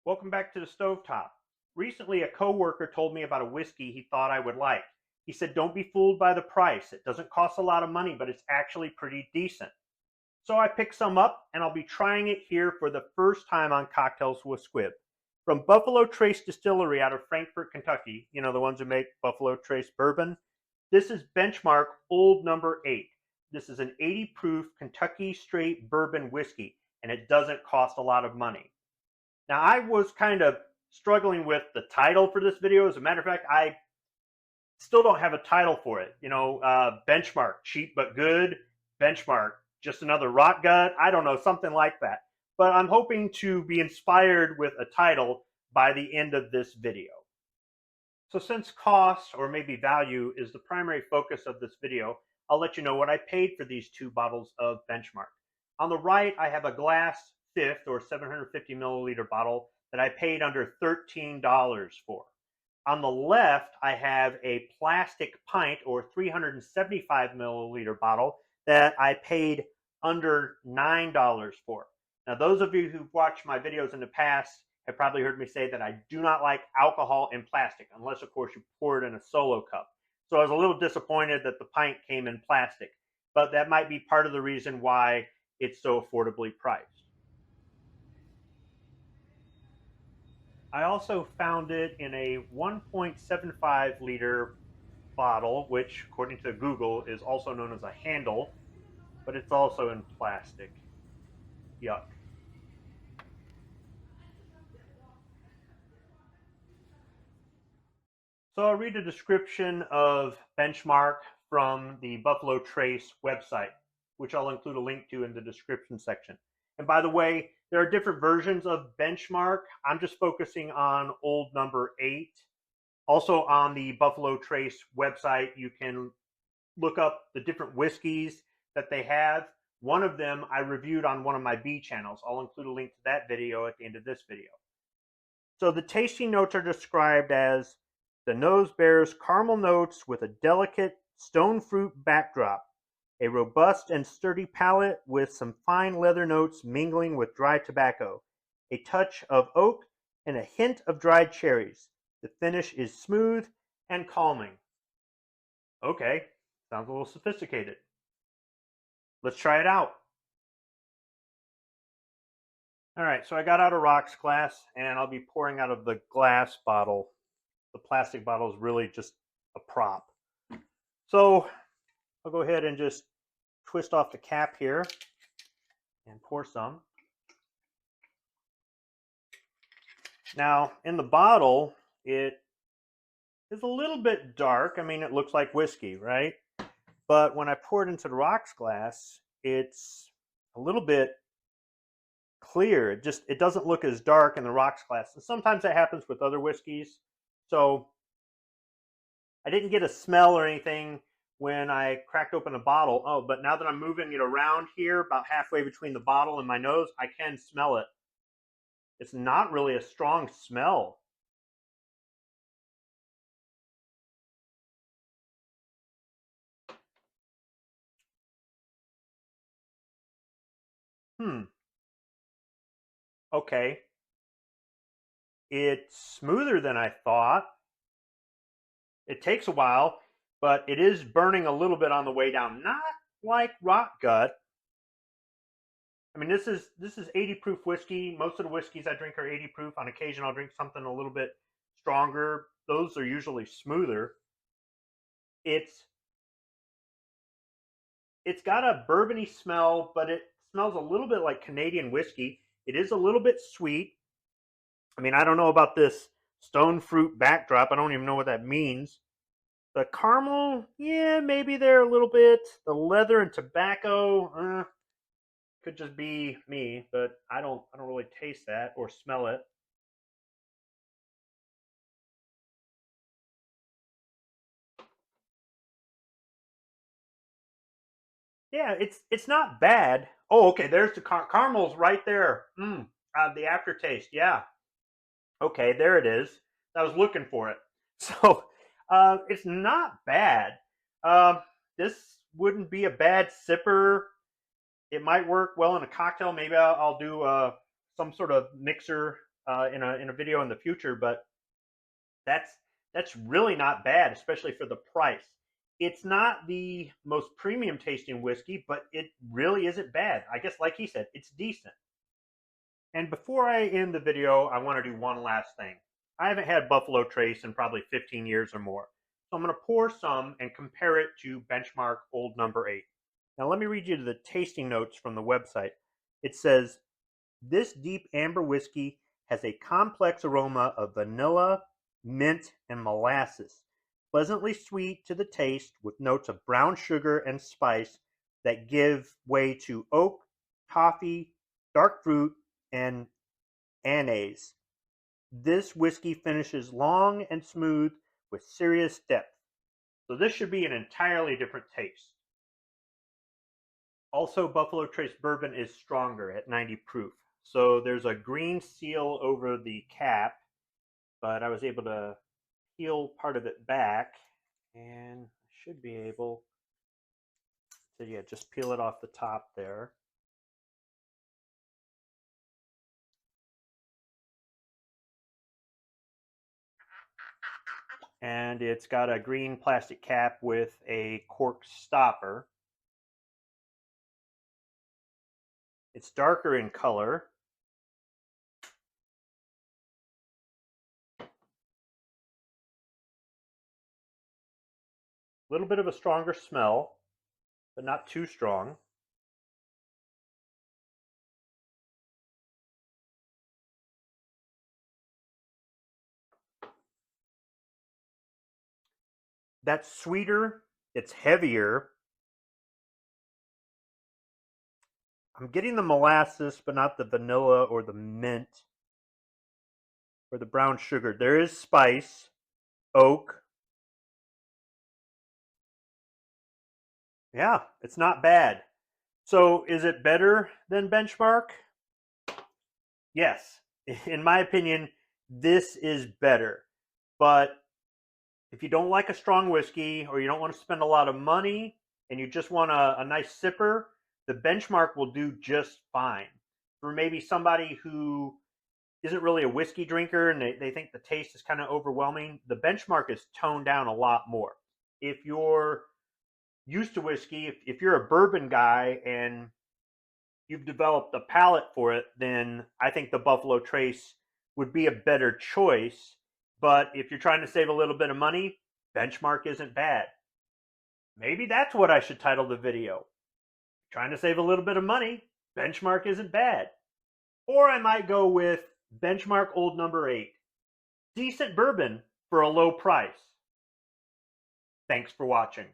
Welcome back to the Stovetop. Recently, a coworker told me about a whiskey he thought I would like. He said, "Don't be fooled by the price. It doesn't cost a lot of money, but it's actually pretty decent." So I picked some up, and I'll be trying it here for the first time on Cocktails with Squib. From Buffalo Trace Distillery out of Frankfort, Kentucky, you know, the ones who make Buffalo Trace bourbon. This is Benchmark Old Number 8. This is an 80 proof Kentucky straight bourbon whiskey, and it doesn't cost a lot of money. Now, I was kind of struggling with the title for this video. As a matter of fact, I still don't have a title for it. Benchmark, cheap but good. Benchmark, just another rot gut. I don't know, something like that. But I'm hoping to be inspired with a title by the end of this video. So since cost, or maybe value, is the primary focus of this video, I'll let you know what I paid for these two bottles of Benchmark. On the right, I have a glass fifth or 750 milliliter bottle that I paid under $13 for. On the left, I have a plastic pint or 375 milliliter bottle that I paid under $9 for. Now, those of you who've watched my videos in the past have probably heard me say that I do not like alcohol in plastic, unless, of course, you pour it in a solo cup. So I was a little disappointed that the pint came in plastic, but that might be part of the reason why it's so affordably priced. I also found it in a 1.75 liter bottle, which, according to Google, is also known as a handle, but it's also in plastic. Yuck. So I'll read a description of Benchmark from the Buffalo Trace website, which I'll include a link to in the description section. And by the way, there are different versions of Benchmark. I'm just focusing on Old Number 8. Also on the Buffalo Trace website, you can look up the different whiskeys that they have. One of them I reviewed on one of my B channels. I'll include a link to that video at the end of this video. So the tasting notes are described as: the nose bears caramel notes with a delicate stone fruit backdrop, a robust and sturdy palate with some fine leather notes mingling with dry tobacco, a touch of oak, and a hint of dried cherries. The finish is smooth and calming. Okay, sounds a little sophisticated. Let's try it out. All right, so I got out a rocks glass, and I'll be pouring out of the glass bottle. The plastic bottle is really just a prop. So I'll go ahead and just twist off the cap here and pour some. Now, in the bottle, it is a little bit dark. I mean, it looks like whiskey, right? But when I pour it into the rocks glass, it's a little bit clear. It doesn't look as dark in the rocks glass. And sometimes that happens with other whiskeys. So I didn't get a smell or anything when I cracked open the bottle. Oh, but now that I'm moving it around here, about halfway between the bottle and my nose, I can smell it. It's not really a strong smell. Okay. It's smoother than I thought. It takes a while, but it is burning a little bit on the way down. Not like rot gut. I mean, this is 80 proof whiskey. Most of the whiskeys I drink are 80 proof. On occasion, I'll drink something a little bit stronger. Those are usually smoother. It's got a bourbony smell, but it smells a little bit like Canadian whiskey. It is a little bit sweet. I mean, I don't know about this stone fruit backdrop. I don't even know what that means. The caramel, yeah, maybe there a little bit. The leather and tobacco, could just be me, but I don't really taste that or smell it. Yeah, it's not bad. Oh, okay, there's the caramel's right there. The aftertaste. Yeah. Okay, there it is. I was looking for it. So it's not bad. This wouldn't be a bad sipper. It might work well in a cocktail. Maybe I'll do some sort of mixer in a video in the future, but that's that's really not bad, especially for the price. It's not the most premium tasting whiskey, but it really isn't bad. I guess, like he said, it's decent. And before I end the video, I want to do one last thing. I haven't had Buffalo Trace in probably 15 years or more. So I'm going to pour some and compare it to Benchmark Old Number 8. Now let me read you the tasting notes from the website. It says, this deep amber whiskey has a complex aroma of vanilla, mint, and molasses, pleasantly sweet to the taste with notes of brown sugar and spice that give way to oak, toffee, dark fruit, and anise. This whiskey finishes long and smooth with serious depth. So this should be an entirely different taste. Also, Buffalo Trace Bourbon is stronger at 90 proof. So there's a green seal over the cap, but I was able to peel part of it back, and I should be able to, yeah, just peel it off the top there. And it's got a green plastic cap with a cork stopper. It's darker in color. A little bit of a stronger smell, but not too strong. That's sweeter, it's heavier. I'm getting the molasses, but not the vanilla or the mint or the brown sugar. There is spice, oak. Yeah, it's not bad. So is it better than Benchmark? Yes. In my opinion, this is better. But if you don't like a strong whiskey or you don't want to spend a lot of money and you just want a nice sipper, the Benchmark will do just fine. For maybe somebody who isn't really a whiskey drinker and they think the taste is kind of overwhelming, the Benchmark is toned down a lot more. If you're used to whiskey, if you're a bourbon guy and you've developed a palate for it, then I think the Buffalo Trace would be a better choice. But if you're trying to save a little bit of money, Benchmark isn't bad. Maybe that's what I should title the video. Trying to save a little bit of money, Benchmark isn't bad. Or I might go with Benchmark Old Number 8. Decent bourbon for a low price. Thanks for watching.